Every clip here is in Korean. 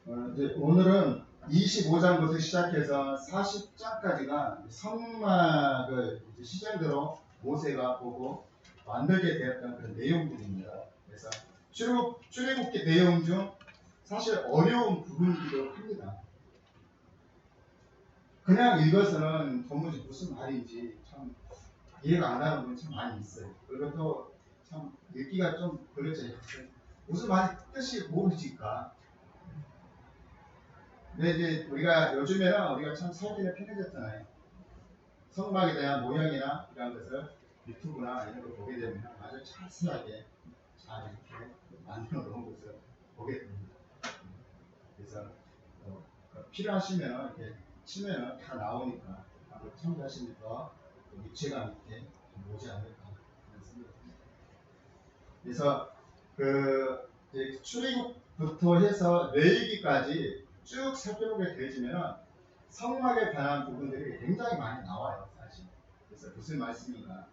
이제 오늘은 25장부터 시작해서 40장까지가 성막을 시작으로 모세가 보고 만들게 되었던 그런 내용들입니다. 그래서 출애굽기 내용 중 사실 어려운 부분이기도 합니다. 그냥 읽어서는 도무지 무슨 말인지 참 이해가 안 가는 부분이 참 많이 있어요. 그리고 또 참 읽기가 좀 그렇죠. 무슨 말이 뜻이 모르니까. 근데 이제 우리가 요즘에는 우리가 참 살기가 편해졌잖아요. 성막에 대한 모형이나 이런 것을 유튜브나 이런 걸 보게 되면 아주 자세하게 잘 이렇게 만들어 놓은 것을 보게 됩니다. 그래서 필요하시면 이렇게 치면은 다 나오니까 한번 참고하시면 더 입체감 있게 오지 않을까 그런 생각입니다. 그래서 그 출애굽부터 해서 레위기까지 쭉 살펴보게 되지면 성막에 관한 부분들이 굉장히 많이 나와요, 사실. 그래서 무슨 말씀인가?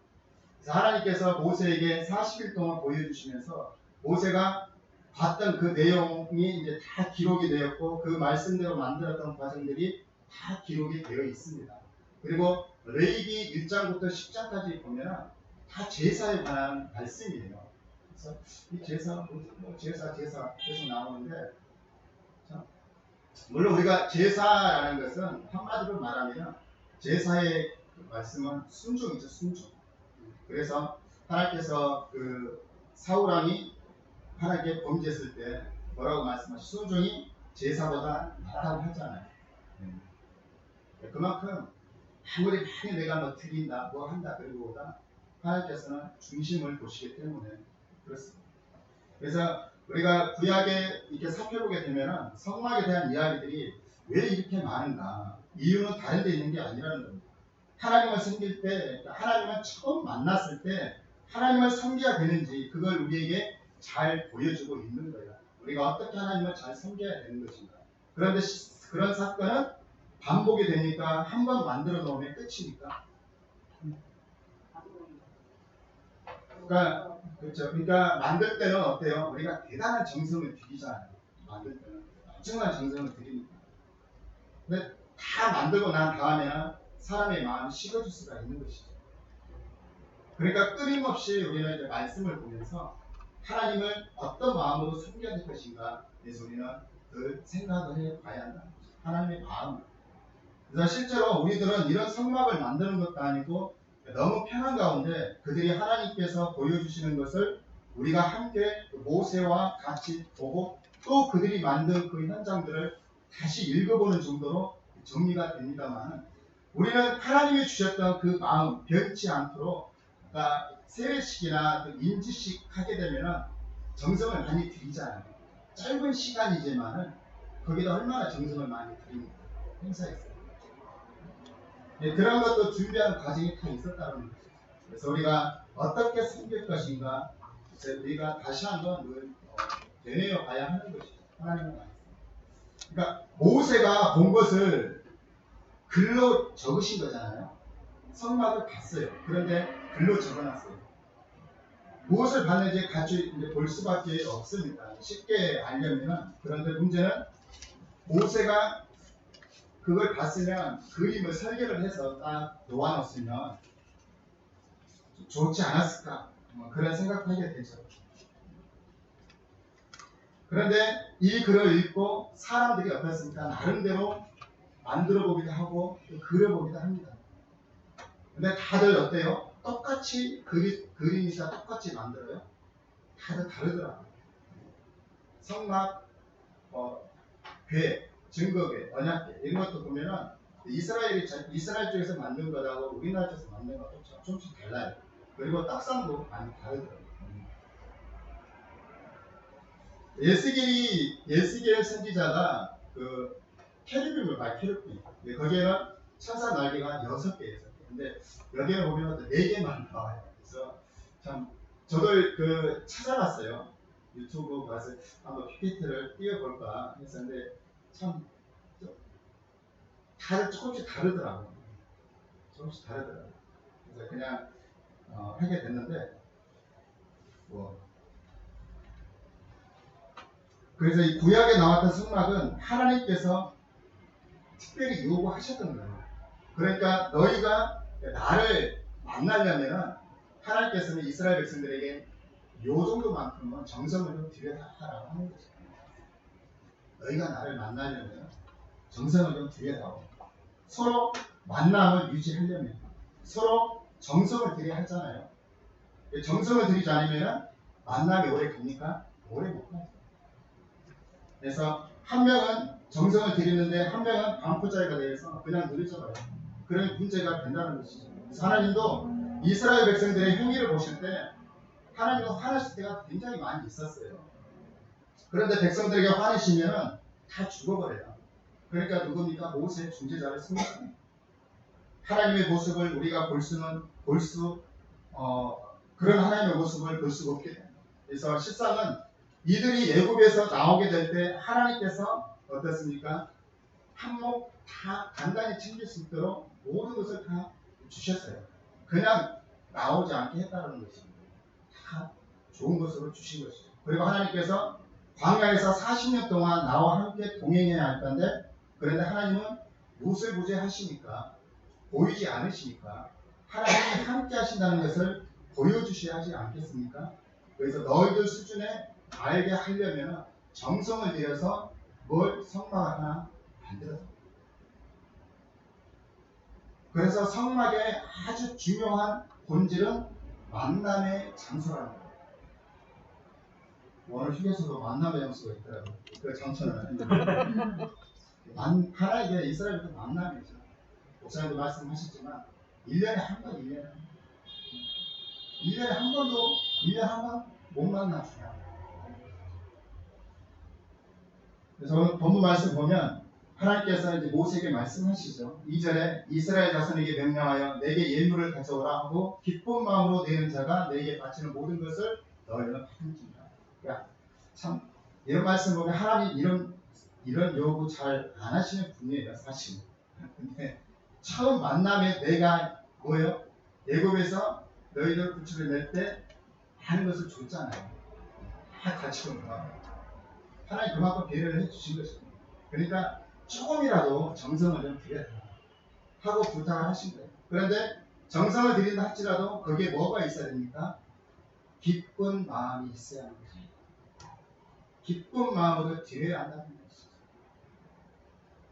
그래서 하나님께서 모세에게 40일 동안 보여주시면서 모세가 봤던 그 내용이 이제 다 기록이 되었고 그 말씀대로 만들었던 과정들이 다 기록이 되어 있습니다. 그리고 레위기 1장부터 10장까지 보면 다 제사에 관한 말씀이에요. 그래서 이 제사, 제사 계속 나오는데 참, 물론 우리가 제사라는 것은 한마디로 말하면 제사의 말씀은 순종이죠, 순종. 그래서 하나님께서 그 사울왕이 하나님께 범죄했을 때 뭐라고 말씀하시죠? 순종이 제사보다 낫다고 하잖아요. 그만큼 아무리 많이 내가 뭐 드린다, 뭐 한다 그리고보다 하나님께서는 중심을 보시기 때문에 그렇습니다. 그래서 우리가 구약에 이렇게 살펴보게 되면 성막에 대한 이야기들이 왜 이렇게 많은가? 이유는 다른 데 있는 게 아니라는 겁니다. 하나님을 섬길 때, 하나님을 처음 만났을 때 하나님을 섬겨야 되는지 그걸 우리에게 잘 보여주고 있는 거예요. 우리가 어떻게 하나님을 잘 섬겨야 되는 것인가. 그런데 그런 사건은 반복이 되니까 한 번 만들어 놓으면 끝이니까. 그러니까 만들 때는 어때요? 우리가 대단한 정성을 들이잖아요. 만들 때는 엄청난 정성을 들이니까. 근데 다 만들고 난 다음에는 사람의 마음이 식어질 수가 있는 것이죠. 그러니까 끊임없이 우리는 이제 말씀을 보면서 하나님을 어떤 마음으로 섬겨야 될 것인가 그래서 우리는 그 생각을 해봐야 한다. 하나님의 마음. 그래서 실제로 우리들은 이런 성막을 만드는 것도 아니고 너무 편한 가운데 그들이 하나님께서 보여주시는 것을 우리가 함께 모세와 같이 보고 또 그들이 만든 그 현장들을 다시 읽어보는 정도로 정리가 됩니다만 우리는 하나님이 주셨던 그 마음 변치 않도록 그러니까 세례식이나 그 인지식 하게 되면 정성을 많이 들이잖아요. 짧은 시간이지만은 거기다 얼마나 정성을 많이 들입니까? 행사했어요. 네, 그런 것도 준비하는 과정이 다 있었다는 거죠. 그래서 우리가 어떻게 섬길 것인가 우리가 다시 한번 되뇌어 봐야 하는 것이죠. 하나님의 말씀. 그러니까 모세가 본 것을 글로 적으신 거잖아요. 성막을 봤어요. 그런데 글로 적어놨어요. 무엇을 봤는지 같이 이제 볼 수밖에 없습니다. 쉽게 알려면 그런데 문제는 모세가 그걸 봤으면 그림을 설계를 해서 딱 놓아놓았으면 좋지 않았을까 그런 생각하게 되죠. 그런데 이 글을 읽고 사람들이 어떻습니까? 나름대로 만들어 보기도 하고 또 그려보기도 합니다. 근데 다들 어때요? 똑같이 그림이사 똑같이 만들어요? 다들 다르더라고요. 성막, 궤, 증거궤, 언약궤 이런 것도 보면은 이스라엘 쪽에서 만든 거라고 우리나라 쪽에서 만든 거하고 조금씩 달라요. 그리고 떡상도 많이 다르더라고요. 예스겔 선지자가 그 캐르빔을 봐요. 캐르빔. 거기에는 천사 날개가 6개. 근데 여기에 보면 4개만 나와요. 그래서 참 저도 그 찾아봤어요. 유튜브 가서 한번 PPT를 띄워볼까 했었는데 참 다들 조금씩 다르더라고요. 그래서 그냥 하게 됐는데 그래서 이 구약에 나왔던 성막은 하나님께서 특별히 요구하셨던 거예요. 그러니까 너희가 나를 만나려면 하나님께서는 이스라엘 백성들에게 요 정도만큼은 정성을 좀 들여다라고 하는 거죠. 너희가 나를 만나려면 정성을 좀 들여다오. 서로 만남을 유지하려면 서로 정성을 들여야 하잖아요. 정성을 들이지 않으면 만남이 오래 갑니까? 오래 못 가요. 그래서 한 명은 정성을 들이는데 한 명은 반포자기가 되어서 그냥 느려져봐요. 그런 문제가 된다는 것이죠. 그래서 하나님도 이스라엘 백성들의 행위를 보실 때 하나님도 화나실 때가 굉장히 많이 있었어요. 그런데 백성들에게 화내시면 다 죽어버려요. 그러니까 누굽니까? 모세의 중재자를 세우십니다. 하나님의 모습을 우리가 그런 하나님의 모습을 볼 수가 없게 됩니다. 그래서 실상은 이들이 애굽에서 나오게 될 때 하나님께서 어떻습니까? 한몫 다 간단히 챙길 수 있도록 모든 것을 다 주셨어요. 그냥 나오지 않게 했다는 것입니다. 다 좋은 것으로 주신 것이죠. 그리고 하나님께서 광야에서 40년 동안 나와 함께 동행해야 할 건데, 그런데 하나님은 무술부재 하시니까, 보이지 않으시니까 하나님이 함께 하신다는 것을 보여주셔야 하지 않겠습니까? 그래서 너희들 수준에 알게 하려면 정성을 들여서 뭘 성막 하나 만들어서. 그래서 성막의 아주 중요한 본질은 만남의 장소라는 거예요. 오늘 휴게소도 만남의 장소가 있더라고요. 그 장소는 하나님의 이스라엘부터 만남이죠. 목사님도 말씀하셨지만 1년에 한 번, 1년에 한 번도 1년에 한 번 못 만나주냐. 그래서 오늘 본문 말씀 보면 하나님께서 이제 모세에게 말씀하시죠. 2절에 이스라엘 자손에게 명령하여 내게 예물을 가져오라 하고 기쁜 마음으로 내는 자가 내게 바치는 모든 것을 너희는 받을지니라. 야, 참 이런 말씀 보면 하나님 이런 요구 잘 안 하시는 분이에요, 사실. 근데 처음 만남에 내가 뭐예요? 애굽에서 너희들 구출을 낼 때 하는 것을 줬잖아요. 다 같이 온 거. 하나님 그만큼 배려를 해주신 것입니다. 그러니까 조금이라도 정성을 좀 드려야 하고 부탁을 하신 거예요. 그런데 정성을 드린다 할지라도 거기에 뭐가 있어야 됩니까? 기쁜 마음이 있어야 하는 것입니다. 기쁜 마음으로 드려야 한다는 것이죠.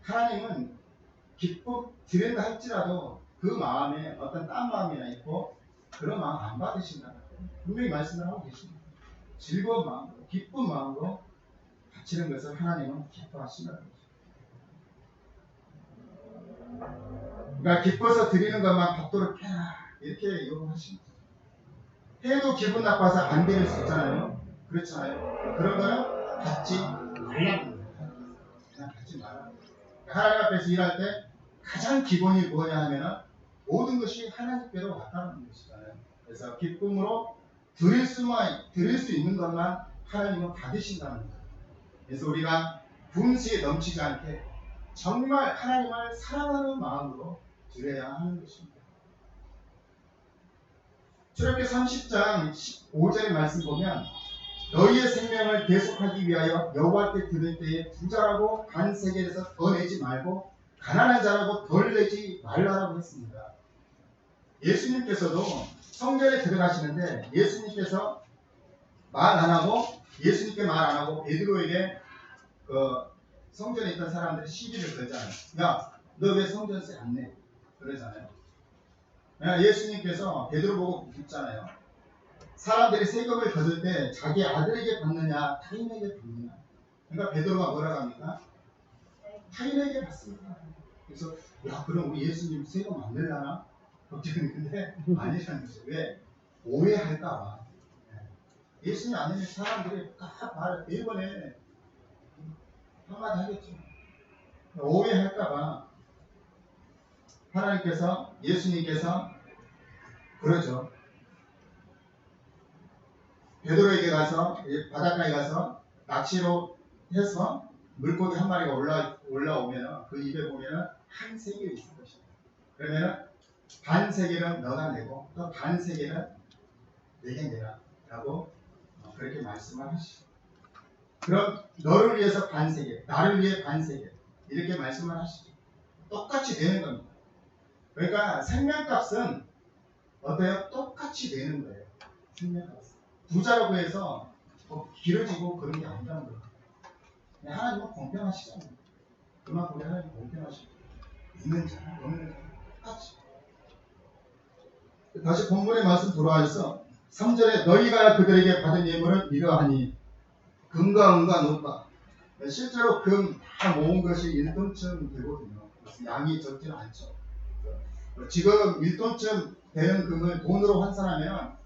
하나님은 드린다 할지라도 그 마음에 어떤 딴 마음이나 있고 그런 마음 안 받으신다는 거예요. 분명히 말씀을 하고 계십니다. 즐거운 마음으로, 기쁜 마음으로 바치는 것을 하나님은 기뻐하신다는 거죠. 그러니까 기뻐서 드리는 것만 받도록 해라, 이렇게 요구하십니다. 해도 기분 나빠서 안 드릴 수 있잖아요. 그렇잖아요. 그런 거는 받지 말라는 거예요. 그냥 받지 말라는 거예요. 하나님 앞에서 일할 때 가장 기본이 뭐냐 하면 모든 것이 하나님께로 왔다는 것이잖아요. 그래서 기쁨으로 드릴 수 있는 것만 하나님은 받으신다는 거예요. 그래서 우리가 분수에 넘치지 않게 정말 하나님을 사랑하는 마음으로 드려야 하는 것입니다. 출애굽기 30장 15절의 말씀 보면 너희의 생명을 계속하기 위하여 여호와께 드릴 때에 부자라고 반세겔에서 더 내지 말고 가난한 자라고 덜 내지 말라라고 했습니다. 예수님께서도 성전에 들어가시는데 예수님께서 예수님께 말 안 하고 베드로에게 성전에 있던 사람들이 시비를 걸잖아요. 야, 너 왜 성전세 안 내? 그러잖아요. 예수님께서 베드로 보고 묻잖아요. 사람들이 세금을 거둘 때 자기 아들에게 받느냐 타인에게 받느냐. 그러니까 베드로가 뭐라고 합니까? 타인에게 받습니다. 그래서 야, 그럼 우리 예수님 세금 안 내려나? 걱정했는데 아니라는 거죠. 왜? 오해할까 봐. 예수님 안 내면 사람들이 딱 말을 매번에 한마디 하겠죠. 오해할까 봐 예수님께서 그러죠. 베드로에게 가서 바닷가에 가서 낚시로 해서 물고기 한 마리가 올라오면 그 입에 보면 한 세겔이 있을 것입니다. 그러면 반 세겔은 너가 내고 또 반 세겔은 내게 내라 라고 그렇게 말씀을 하시죠. 그럼 너를 위해서 반세계, 나를 위해 반세계 이렇게 말씀을 하시죠. 똑같이 내는 겁니다. 그러니까 생명값은 어때요? 똑같이 내는 거예요. 생명값은. 부자라고 해서 뭐 길어지고 그런 게 아니라는 거예요. 하나님은 공평하시잖아요. 그만큼 우리 하나님 공평하시고 있는 자, 없는 자 똑같이. 다시 본문의 말씀 돌아와서 3절에 너희가 그들에게 받은 예물은 이러하니 금과 은과 녹과 실제로 금 다 모은 것이 1톤쯤 되거든요. 양이 적지는 않죠. 지금 1톤쯤 되는 금을 돈으로 환산하면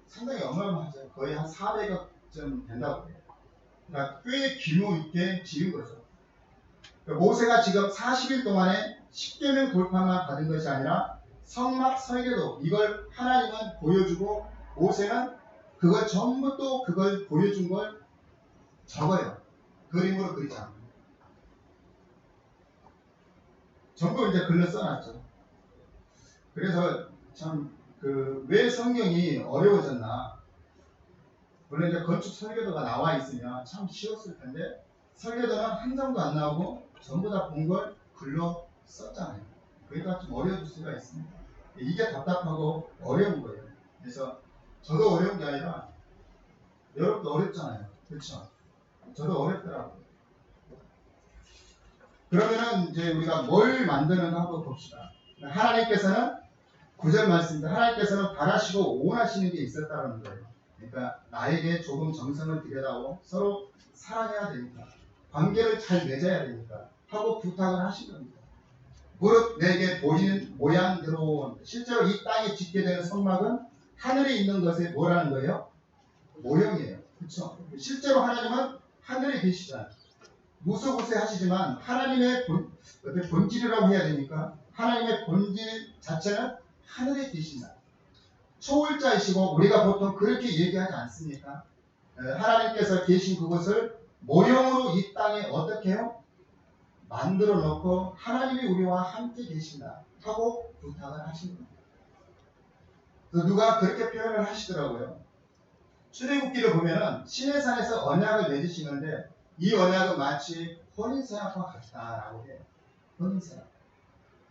상당히 어마어마하죠. 거의 한 400억쯤 된다고 해요. 그러니까 꽤 규모 있게 지은 거죠. 모세가 지금 40일 동안에 10계명 돌파만 받은 것이 아니라 성막 설계도 이걸 하나님은 보여주고 모세는 그걸 전부 또 그걸 보여준 걸 적어요. 그림으로 그리지 않고 전부 이제 글로 써놨죠. 그래서 참 왜 성경이 어려워졌나. 물론 이제 건축 설계도가 나와 있으면 참 쉬웠을 텐데 설계도는 한 장도 안 나오고 전부 다 본 걸 글로 썼잖아요. 그러니까 좀 어려울 수가 있습니다. 이게 답답하고 어려운 거예요. 그래서 저도 어려운 게 아니라 여러분도 어렵잖아요. 그렇죠? 저도 어렵더라고요. 그러면은 이제 우리가 뭘 만드는가 한번 봅시다. 하나님께서는 9절 말씀입니다. 하나님께서는 바라시고 원하시는 게 있었다는 거예요. 그러니까 나에게 조금 정성을 들여다오 서로 사랑해야 되니까 관계를 잘 맺어야 되니까 하고 부탁을 하신 겁니다. 무릇 내게 보이는 모양대로 실제로 이 땅에 짓게 되는 성막은 하늘에 있는 것에 뭐라는 거예요? 모형이에요. 그렇죠? 실제로 하나님은 하늘에 계시잖아요. 무소부세 하시지만 하나님의 본질이라고 해야 되니까 하나님의 본질 자체는 하늘에 계신다. 초월자이시고 우리가 보통 그렇게 얘기하지 않습니까? 하나님께서 계신 그곳을 모형으로 이 땅에 어떻게 해요? 만들어 놓고 하나님이 우리와 함께 계신다 하고 부탁을 하신 겁니다. 누가 그렇게 표현을 하시더라고요. 출애굽기를 보면은 시내산에서 언약을 맺으시는데 이 언약은 마치 혼인세약과 같다라고 해요. 혼인세약.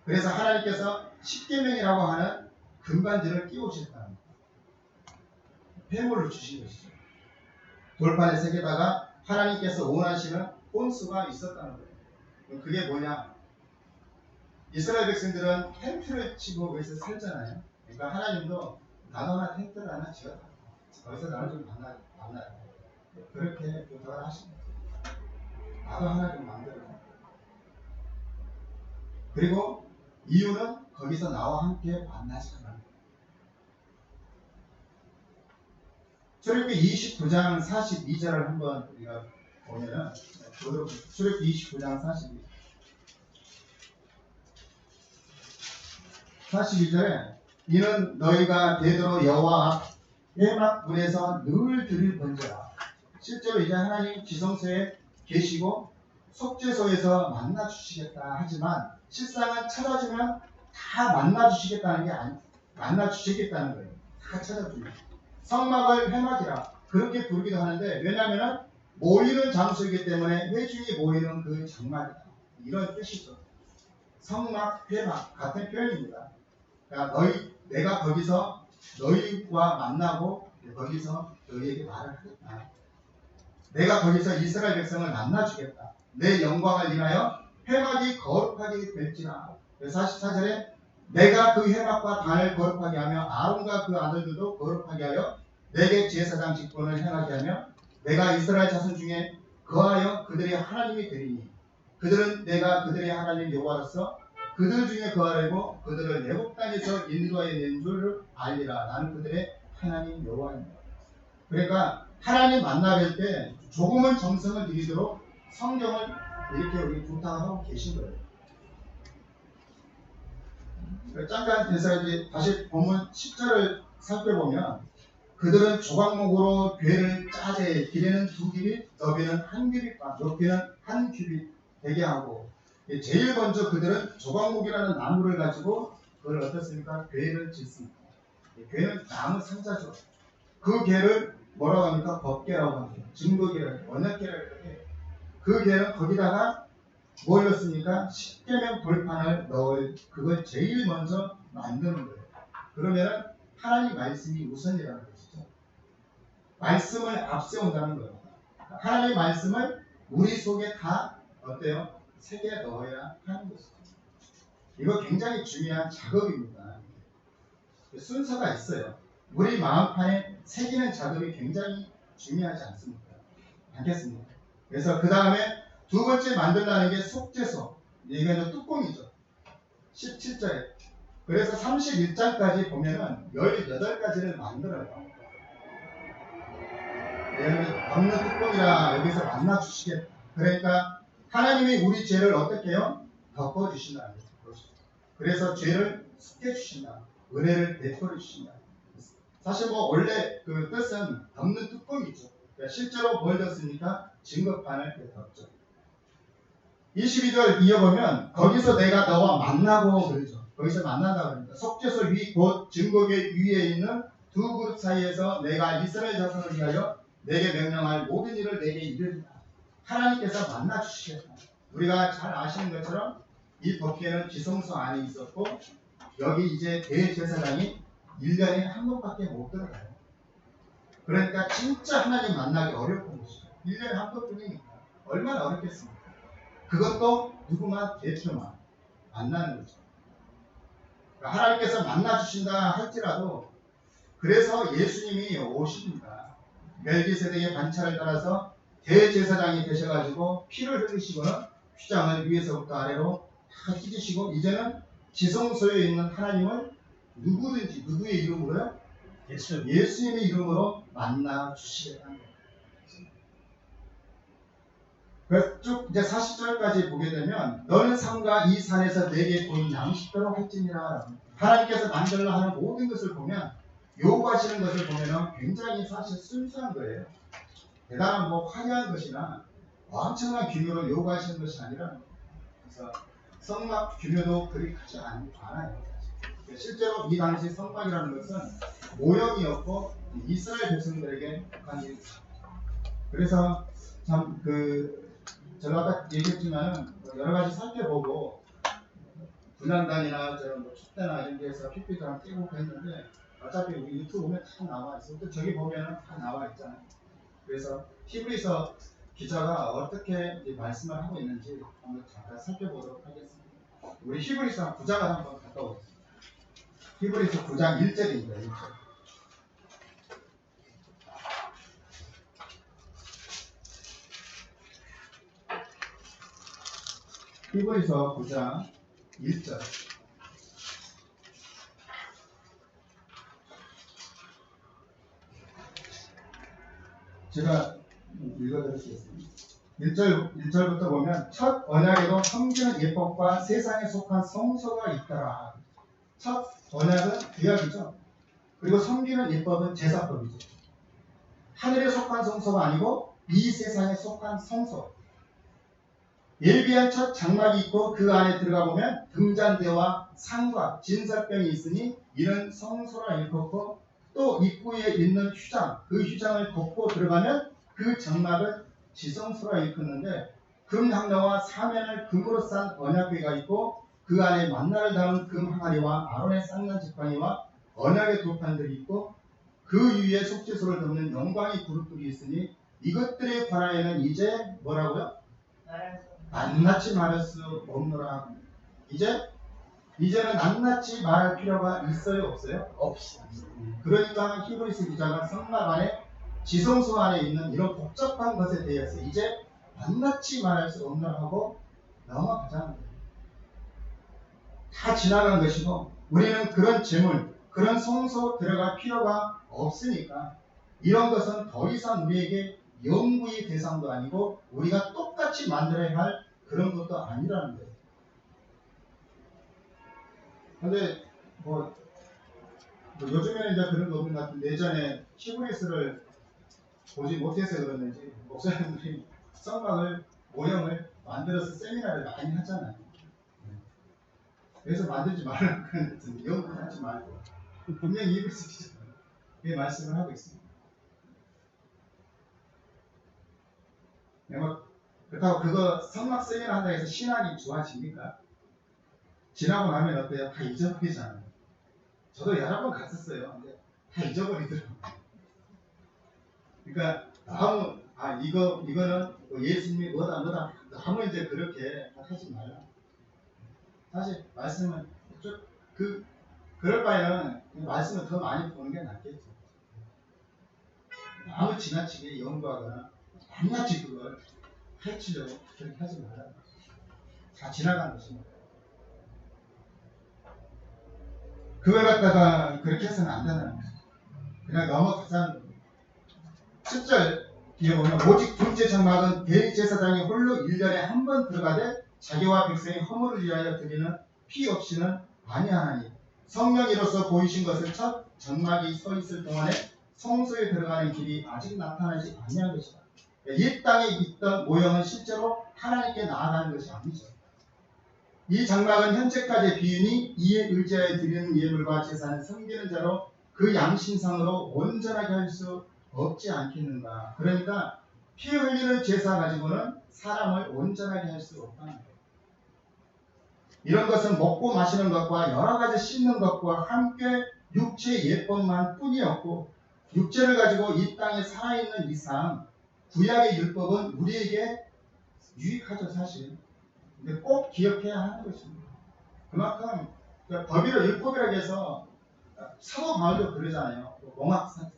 그래서 하나님께서 십계명이라고 하는 금반지를 끼우셨답니다. 폐물로 주신 것이죠. 돌판에 새겨다가 하나님께서 원하시는 혼수가 있었다는 거예요. 그게 뭐냐? 이스라엘 백성들은 텐트를 치고 거기서 살잖아요. 그러니까 하나님도 나도 하나 텐트를 하나 지어라. 거기서 나를 좀 만나요. 그렇게 부탁을 하십니다. 나도 하나 좀 만들어. 그리고 이유는 거기서 나와 함께 만나시라는 거예요. 출애굽기 29장 42절을 한번 우리가 보면은 출애굽기 29장 42절에 이는 너희가 되도록 여호와 앞 회막 문에서 늘 들을 번제라. 실제로 이제 하나님 지성소에 계시고 속죄소에서 만나 주시겠다 하지만 실상은 찾아주면 다 만나 주시겠다는 게 아니, 만나 주시겠다는 거예요. 다 찾아주면 성막을 회막이라 그렇게 부르기도 하는데 왜냐하면 모이는 장소이기 때문에 회중이 모이는 그 장막이다 이런 뜻이죠. 성막, 회막 같은 표현입니다. 그러니까 내가 거기서 너희와 만나고 거기서 너희에게 말을 하겠다. 내가 거기서 이스라엘 백성을 만나주겠다. 내 영광을 인하여 회막이 거룩하게 될지라. 44절에 내가 그 회막과 단을 거룩하게 하며 아론과 그 아들들도 거룩하게 하여 내게 제사장 직분을 행하게 하며 내가 이스라엘 자손 중에 거하여 그들의 하나님이 되리니 그들은 내가 그들의 하나님 여호와로서 그들 중에 거하려고 그들을 애굽 땅에서 인도하여 낸 줄을 알리라. 나는 그들의 하나님 여호와입니다. 그러니까 하나님 만나뵐 때 조금은 정성을 들이도록 성경을 이렇게 우리 부탁하고 계신 거예요. 잠깐 대사 다시 본문 10절을 살펴보면 그들은 조각목으로 궤를 짜되 길이는 2규빗, 너비는 1규빗과 높이는 1규빗 되게 하고 제일 먼저 그들은 조각목이라는 나무를 가지고 그걸 어떻습니까? 궤를 짓습니다. 궤는 나무 상자죠. 그 궤를 뭐라고 합니까? 법계라고 합니다. 증거계라고 언약계라고 해요. 그 계는 거기다가 뭘 넣습니까? 십계명 돌판을 넣을 그걸 제일 먼저 만드는 거예요. 그러면은 하나님 말씀이 우선이라는 것이죠. 말씀을 앞세운다는 거예요. 하나님의 말씀을 우리 속에 다 어때요? 새겨 넣어야 하는 것이죠. 이거 굉장히 중요한 작업입니다. 순서가 있어요. 우리 마음판에 새기는 작업이 굉장히 중요하지 않겠습니까? 그래서 그 다음에 두 번째 만들라는 게 속죄소. 이게 뚜껑이죠. 17절에. 그래서 31장까지 보면은 18가지를 만들어요. 없는 뚜껑이라 여기서 만나 주시겠다. 그러니까 하나님이 우리 죄를 어떻게 해요? 덮어주신다는 거죠. 그래서 죄를 씻겨주신다. 은혜를 베풀어 주신다. 사실 뭐 원래 그 뜻은 덮는 뚜껑이죠. 그러니까 실제로 뭘 덮습니까? 증거판을 덮죠. 22절 이어보면 거기서 내가 너와 만나고 그러죠. 거기서 만난다 그럽니다. 속죄소 위 곧 증거계 위에 있는 두 그룹 사이에서 내가 이스라엘 자손을 위하여 내게 명령할 모든 일을 내게 이르리라. 하나님께서 만나 주시겠다. 우리가 잘 아시는 것처럼 이 법궤는 지성소 안에 있었고 여기 이제 대제사장이 1년에 한 번밖에 못 들어가요. 그러니까 진짜 하나님 만나기 어렵은 것이죠. 1년에 한 번뿐이니까 얼마나 어렵겠습니까? 그것도 누구만 대표만 만나는 거죠. 그러니까 하나님께서 만나 주신다 할지라도 그래서 예수님이 오십니다. 멜기세덱의 반차를 따라서 대제사장이 되셔가지고 피를 흘리시고는 휘장을 위에서부터 아래로 다 찢으시고 이제는 지성소에 있는 하나님을 누구든지 누구의 이름으로요? 예수님의 이름으로 만나 주시겠다는 거예요. 그래서 쭉 이제 40절까지 보게 되면 너는 삼가 이 산에서 내게 본 양식대로 할지니라. 하나님께서 만들라 하는 모든 것을 보면 요구하시는 것을 보면 굉장히 사실 순수한 거예요. 대단한 뭐 화려한 것이나 엄청난 규모로 요구하시는 것이 아니라 그래서 성막 규모도 그리 크지 않아요. 실제로 이 당시 성막이라는 것은 모형이었고 이스라엘 백성들에게 북한 일이 그래서 참 제가 아까 얘기했지만은 여러 가지 살펴보고 분양단이나 저런 뭐 축대나 이런 데서 PPT랑 띄고 했는데 어차피 우리 유튜브 보면 다 나와 있어. 또 저기 보면 다 나와 있잖아요. 그래서 히브리서 기자가 어떻게 말씀을 하고 있는지 한번 잠깐 살펴보도록 하겠습니다. 우리 히브리서 9장을 한번 갔다 오겠습니다. 히브리서 9장 1절입니다. 1절. 히브리서 9장 1절. 제가 읽어드리겠습니다. 1절부터 보면 첫 언약에도 섬기는 예법과 세상에 속한 성소가 있더라. 첫 언약은 구약이죠. 그리고 섬기는 예법은 제사법이죠. 하늘에 속한 성소가 아니고 이 세상에 속한 성소. 예비한 첫 장막이 있고 그 안에 들어가 보면 금잔대와 상과 진설병이 있으니 이는 성소라 일컫고 또 입구에 있는 휴장, 그 휴장을 걷고 들어가면 그 장막은 지성소라 일컫는데 금항로와 사면을 금으로 싼 언약궤가 있고 그 안에 만나를 담은 금 항아리와 아론의 쌍난 지팡이와 언약의 돌판들이 있고 그 위에 속죄소를 덮는 영광의 그룹들이 있으니 이것들에 관하여는 이제 뭐라고요? 낱낱이 말할 수 없노라. 이제는 낱낱이 말할 필요가 있어요, 없어요? 없습니다. 그러니까 히브리서 기자가 성막 안에 지성소 안에 있는 이런 복잡한 것에 대해서 이제 낱낱이 말할 수 없노라 하고 넘어가자는 거예요. 다 지나간 것이고 우리는 그런 재물, 그런 성소 들어갈 필요가 없으니까 이런 것은 더 이상 우리에게 연구의 대상도 아니고 우리가 똑같이 만들어야 할 그런 것도 아니라는 거예요. 근데 뭐 요즘에는 이제 그런 거 없는 것 같은데 예전에 히브리스를 보지 못해서 그러는지 목사님들이 성막을 모형을 만들어서 세미나를 많이 하잖아요. 그래서 만들지 말라고 그러는 것 같은데 연구하지 말고 분명히 히브리스 기자는 그 말씀을 하고 있습니다. 그렇다고 그거 성막 세미나 한다 해서 신학이 좋아집니까? 지나고 나면 어때요? 다 잊어버리잖아요. 저도 여러 번 갔었어요. 근데 다 잊어버리더라고요. 그러니까 너무 이거는 뭐 예수님이 뭐다 너무 이제 그렇게 하지 말라. 사실 말씀은 그럴 바에는 말씀을 더 많이 보는 게 낫겠죠. 너무 지나치게 연구하거나 낱낱이 그걸 해치려고 그렇게 하지 말라. 다 지나가는 것입니다. 그걸 갖다가 그렇게 해서는 안 되는 거예요. 그냥 넘어가자는 거예요. 10절 뒤에 보면 오직 둘째 장막은 대제사장이 홀로 1년에 한 번 들어가되 자기와 백성의 허물을 위하여 드리는 피 없이는 아니하나니 성령이로서 보이신 것을 첫 장막이 서 있을 동안에 성소에 들어가는 길이 아직 나타나지 아니한 것이다. 이 땅에 있던 모형은 실제로 하나님께 나아가는 것이 아니죠. 이 장막은 현재까지의 비윤이 이에 의지하여 드리는 예물과 제사는 섬기는 자로 그 양심상으로 온전하게 할 수 없지 않겠는가. 그러니까 피 흘리는 제사 가지고는 사람을 온전하게 할 수 없다는 거예요. 이런 것은 먹고 마시는 것과 여러 가지 씻는 것과 함께 육체의 예법만 뿐이었고 육체를 가지고 이 땅에 살아있는 이상 구약의 율법은 우리에게 유익하죠 사실. 근데 꼭 기억해야 하는 것입니다. 그만큼 법이라 율법이라고 해서 사도 바울도 그러잖아요. 몽학사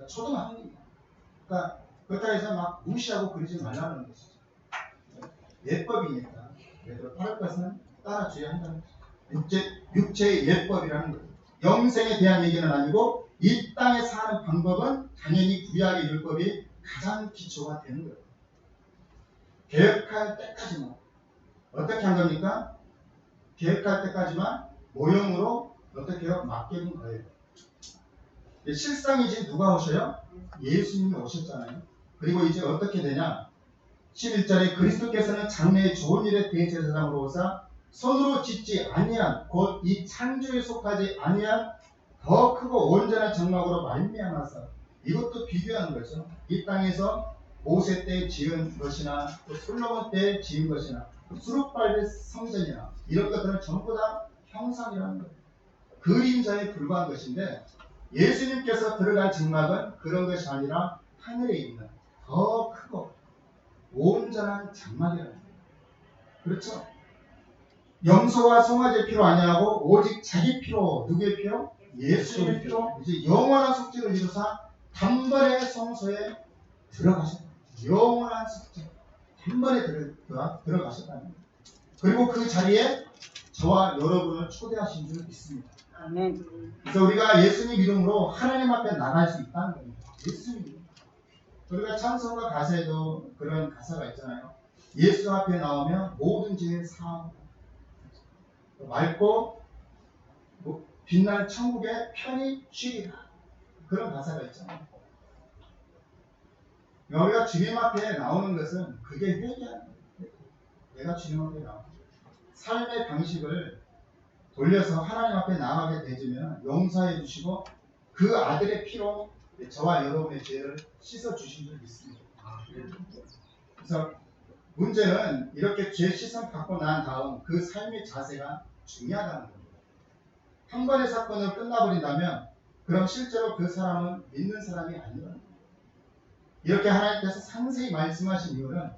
초등학생입니다. 그러니까 그렇다고 해서 막 무시하고 그러지 말라는 것이죠. 예법이니까 그래도 따를 것은 따라줘야 한다는 것이죠. 육체의 예법이라는 거예요. 영생에 대한 얘기는 아니고 이 땅에 사는 방법은 당연히 구약의 율법이 가장 기초가 되는 거예요. 계획할 때까지만 어떻게 한 겁니까? 계획할 때까지만 모형으로 어떻게 해요? 맡기는 거예요. 실상이지 누가 오셔요? 예수님이 오셨잖아요. 그리고 이제 어떻게 되냐? 11절에 그리스도께서는 장래의 좋은 일의 대제사장으로 오사 손으로 짓지 아니한 곧 이 창조에 속하지 아니한 더 크고 온전한 장막으로 말미암아서 이것도 비교하는 거죠. 이 땅에서 모세 때 지은 것이나 또 솔로몬 때 지은 것이나 수룹발의 성전이나 이런 것들은 전부 다 형상이라는 거예요. 그림자에 불과한 것인데 예수님께서 들어갈 장막은 그런 것이 아니라 하늘에 있는 더 크고 온전한 장막이라는 거예요. 그렇죠? 염소와 송아지의 피로 아니하고 오직 자기 피로 누구의 피로? 예수님의 피로 이제 영원한 속죄를 이루사 단번에 성소에 들어가셨다. 영원한 속죄 단번에 들어가셨다는 거예요. 그리고 그 자리에 저와 여러분을 초대하신 줄 믿습니다. 아멘. 그래서 우리가 예수님 이름으로 하나님 앞에 나갈 수 있다는 겁니다. 예수님. 우리가 찬송가 가사에도 그런 가사가 있잖아요. 예수 앞에 나오면 모든 죄의 사함, 맑고 빛난 천국에 편히 쉬리라. 그런 가사가 있잖아요. 우리가 주님 앞에 나오는 것은 그게 회개하는 거예요. 내가 주님 앞에 나오는 거예요. 삶의 방식을 돌려서 하나님 앞에 나가게 되면 용서해 주시고 그 아들의 피로 저와 여러분의 죄를 씻어 주신 줄 믿습니다. 그래서 문제는 이렇게 죄 씻음 받고 난 다음 그 삶의 자세가 중요하다는 겁니다. 한 번의 사건으로 끝나버린다면 그럼 실제로 그 사람은 믿는 사람이 아니라는 겁니다. 이렇게 하나님께서 상세히 말씀하신 이유는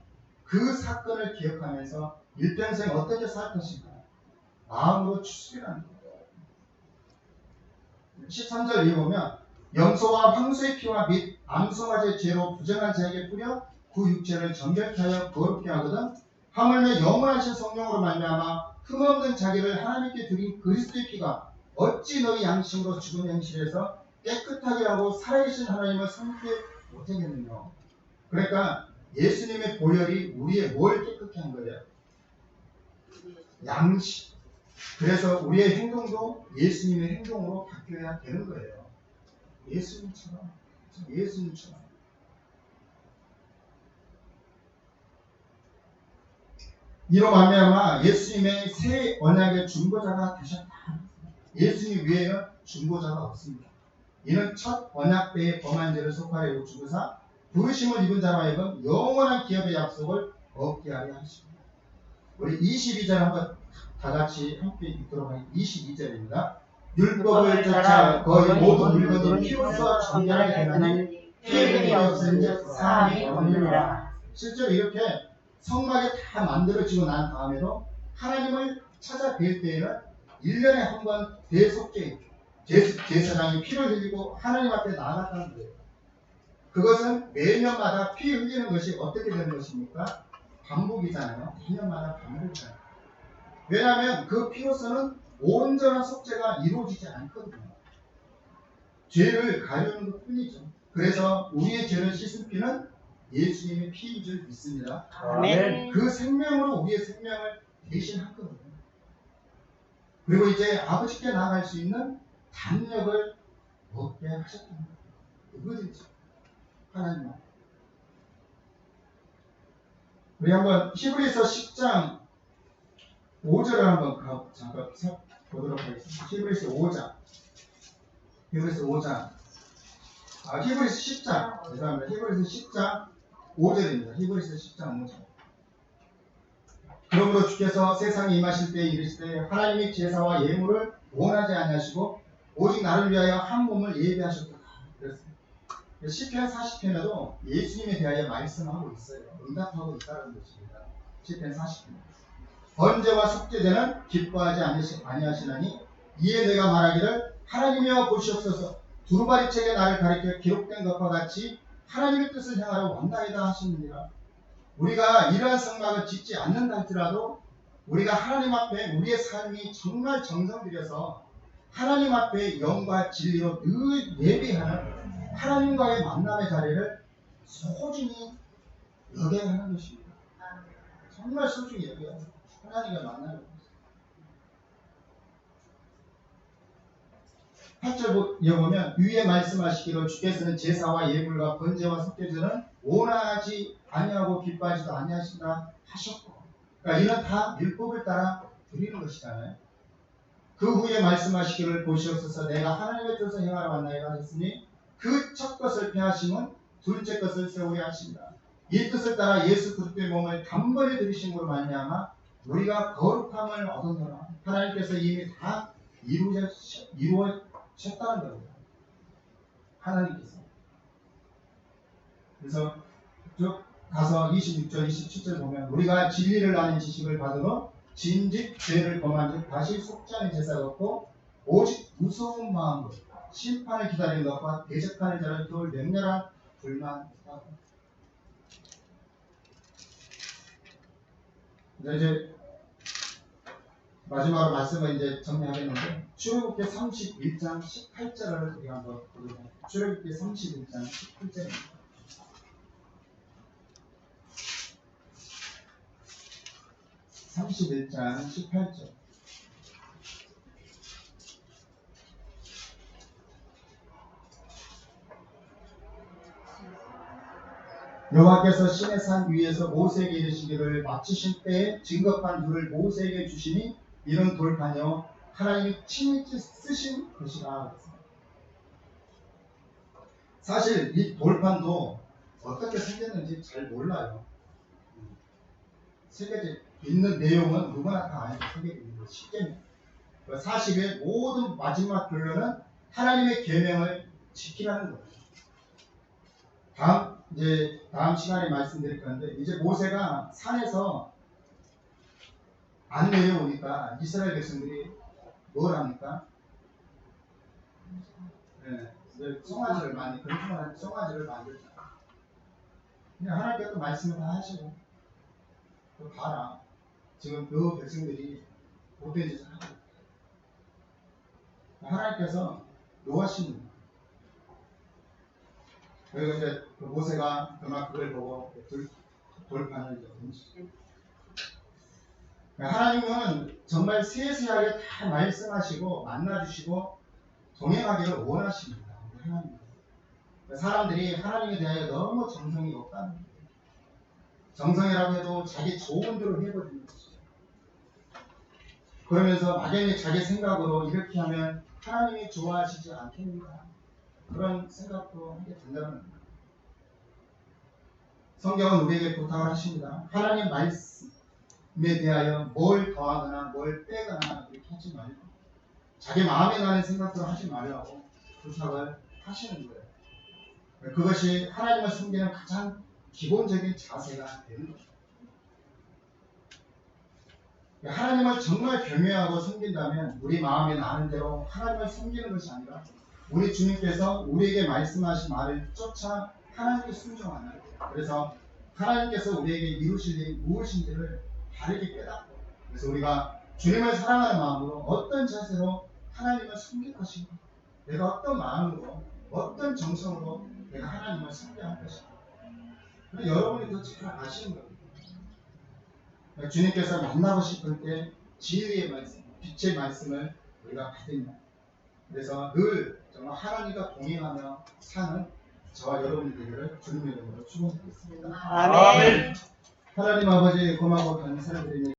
그 사건을 기억하면서 일평생 어떻게 살 것인가 마음으로 추스리라는 거예요. 13절 위에 보면 염소와 황소의 피와 및 암송아지의 죄로 부정한 자에게 뿌려 그 육체를 정결케 하여 거룩게 하거든 하물며 영원하신 성령으로 말미암아 흠없는 자기를 하나님께 드린 그리스도의 피가 어찌 너희 양심으로 죽은 행실에서 깨끗하게 하고 살아계신 하나님을 섬기게 못하겠느냐. 그러니까 예수님의 보혈이 우리의 뭘 깨끗게 한 거예요? 양심. 그래서 우리의 행동도 예수님의 행동으로 바뀌어야 되는 거예요. 예수님처럼. 이로 말미암아 예수님의 새 언약의 중보자가 되셨다. 예수님 외에는 중보자가 없습니다. 이는 첫 언약 때의 범한 죄를 속하여 주고사 부르심을 입은 자로 하여금 영원한 기업의 약속을 얻게 하려 하십니다. 우리 22절 한번 다 같이 함께 읽도록 하겠습니다. 22절입니다. 율법을 쫓아 거의 모든 물건이 피로써 정결하게 되나니 피 흘림이 없은즉 사함이 없느니라. 실제로 이렇게 성막에 다 만들어지고 난 다음에도 하나님을 찾아뵐 때에는 1년에 한 번 대속죄 제사장이 피를 흘리고 하나님 앞에 나아갔다는 거예요. 그것은 매년마다 피 흘리는 것이 어떻게 되는 것입니까? 반복이잖아요. 매년마다 반복이잖아요. 왜냐하면 그 피로서는 온전한 속죄가 이루어지지 않거든요. 죄를 가리우는 것 뿐이죠. 그래서 우리의 죄를 씻은 피는 예수님의 피인 줄 믿습니다. 아멘. 그 생명으로 우리의 생명을 대신하거든요. 그리고 이제 아버지께 나아갈 수 있는 담력을 얻게 하셨답니다. 누구든지 하나님은. 우리 한번 히브리서 10장 5절을 한번 잠깐 보도록 하겠습니다. 히브리서 5장. 히브리서 10장. 죄송합니다. 히브리서 10장 5절입니다. 히브리서 10장 5절. 그러므로 주께서 세상에 임하실 때에 이르시되 하나님의 제사와 예물을 원하지 아니하시고 오직 나를 위하여 한 몸을 예비하셨다. 그랬습니다. 시편 40편에도 예수님에 대하여 말씀하고 있어요. 응답하고 있다는 것입니다. 시편 40편. 번제와 속죄제는 기뻐하지 아니하시나니 이에 내가 말하기를 하나님이여 보시옵소서 두루마리 책에 나를 가리켜 기록된 것과 같이 하나님의 뜻을 행하러 왔나이다 하시느니라. 우리가 이러한 성막을 짓지 않는다 할지라도 우리가 하나님 앞에 우리의 삶이 정말 정성 들여서 하나님 앞에 영과 진리로 늘 예배하는 하나님과의 만남의 자리를 소중히 여겨야 하는 것입니다. 정말 소중히 여겨야 합니다. 하나님과 만나는 것입니다. 8절 이어보면 위에 말씀하시기로 주께서는 제사와 예물과 번제와 속죄제는 원하지 아니하고 기뻐하지도 아니하신다 하셨고, 그러니까 이는 다 율법을 따라 드리는 것이잖아요. 그 후에 말씀하시기를 보시옵소서 내가 하나님의 뜻을 행하러 왔나이다 했으니 그 첫 것을 폐하심은 둘째 것을 세우려 하신다. 이 뜻을 따라 예수 그리스도의 몸을 단번에 들이심으로 말미암아 우리가 거룩함을 얻었노라. 하나님께서 이미 다 이루어졌다는 겁니다. 하나님께서. 그래서 쭉 가서 26절, 27절 보면 우리가 진리를 아는 지식을 받으러 진즉 죄를 범한 즉 다시 속죄하는 제사가 없고 오직 무서운 마음으로 심판을 기다리는 것과 대적하는 자를 겨울 맹렬한 불만하고. 이제 마지막으로 말씀을 이제 정리하겠는데 출애굽기 31장 18절을 우리 한번 보도록 하겠습니다. 출애굽기 31장 18절입니다. (31장 18절) 여호와께서 시내 산 위에서 모세에게 이르시기를 마치실 때에 증거판 둘을 모세에게 주시니 이는 돌판이요 하나님이 친히 쓰신 것이라. 사실 이 돌판도 어떻게 생겼는지 잘 몰라요. 새겨져 있는 내용은 누구나 다 알고 새겨져 있는 거 쉽게. 40의 모든 마지막 결론은 하나님의 계명을 지키라는 거예요. 다음 시간에 말씀드릴 건데 이제 모세가 산에서 안 내려오니까 이스라엘 백성들이 뭘 합니까? 송아지를 건축한 송아지를 만들잖아. 그냥 하나님께서 말씀을 다 하시고 또 봐라. 지금 그 백성들이 못된 짓을 하고 있다. 하나님께서 노하시는 거예요. 그리고 이제 그 모세가 그걸 보고 돌판을 이제 던지죠. 하나님은 정말 세세하게 다 말씀하시고 만나주시고 동행하기를 원하십니다. 하나님. 사람들이 하나님에 대하여 너무 정성이 없다는 거예요. 정성이라고 해도 자기 좋은 대로 해버리는 것이죠. 그러면서 막연히 자기 생각으로 이렇게 하면 하나님이 좋아하시지 않겠는가 그런 생각도 하게 된다는 겁니다. 성경은 우리에게 부탁을 하십니다. 하나님 말씀에 대하여 뭘 더하거나 뭘 빼거나 이렇게 하지 말고 자기 마음에 나는 생각대로 하지 말라고 부탁을 하시는 거예요. 그것이 하나님을 섬기는 가장 기본적인 자세가 되는 거죠. 하나님을 정말 경외하고 섬긴다면 우리 마음에 나는 대로 하나님을 섬기는 것이 아니라 우리 주님께서 우리에게 말씀하신 말을 쫓아 하나님께 순종하는 거예요. 그래서 하나님께서 우리에게 이루실 일이 무엇인지를 바르게 깨닫고 그래서 우리가 주님을 사랑하는 마음으로 어떤 자세로 하나님을 섬길 것인가 내가 어떤 마음으로 어떤 정성으로 내가 하나님을 섬겨야 할 것인가 여러분이 더 잘 아시는 겁니다. 주님께서 만나고 싶을 때 진리의 말씀, 빛의 말씀을 우리가 받으면 그래서 늘 정말 하나님과 동행하며 사는 저와 여러분이 되기를 주님의 이름으로 축원드리겠습니다. 아멘. 하나님 아버지 고마워 감사드립니다.